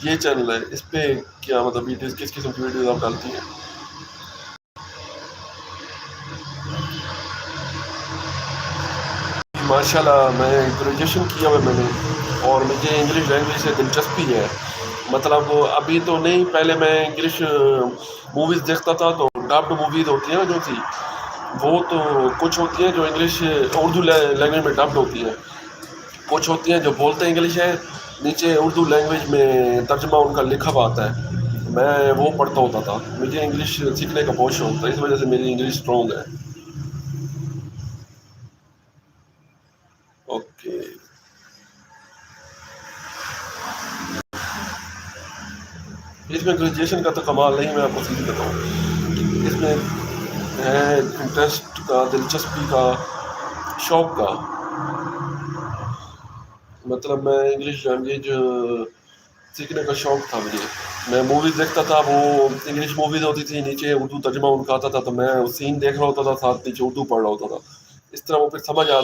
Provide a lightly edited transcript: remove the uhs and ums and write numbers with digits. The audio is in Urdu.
یہ چینل ہے، اس پہ کیا مطلب ویڈیوز کس قسم کی ویڈیوز آپ ڈالتی ہیں؟ ماشاء اللہ میں گریجویشن کیا ہوا میں نے، اور مجھے انگلش لینگویج سے دلچسپی ہے. مطلب ابھی تو نہیں، پہلے میں انگلش موویز دیکھتا تھا، تو ڈبڈ موویز ہوتی ہیں نا جو تھی، وہ تو کچھ ہوتی ہیں جو انگلش اردو لینگویج میں ڈبڈ ہوتی ہیں، کچھ ہوتی ہیں جو بولتے ہیں انگلش ہے، نیچے اردو لینگویج میں ترجمہ ان کا لکھا ہوا آتا ہے. میں وہ پڑھتا ہوتا تھا. مجھے انگلش سیکھنے کا بہت شوق تھا، اس وجہ سے میری انگلش اسٹرانگ ہے. اوکے. اس میں گریجویشن کا تو کمال نہیں، میں آپ کو سیدھی بتاؤں، اس میں ہے انٹرسٹ کا، دلچسپی کا، شوق کا. مطلب میں انگلش لینگویج سیکھنے کا شوق تھا مجھے. میں موویز دیکھتا تھا، وہ انگلش موویز ہوتی تھی، نیچے اردو ترجمہ ان کا آتا تھا، تو میں سین دیکھ رہا ہوتا تھا، ساتھ نیچے اردو پڑھ رہا ہوتا تھا. اس طرح وہ پھر سمجھ آ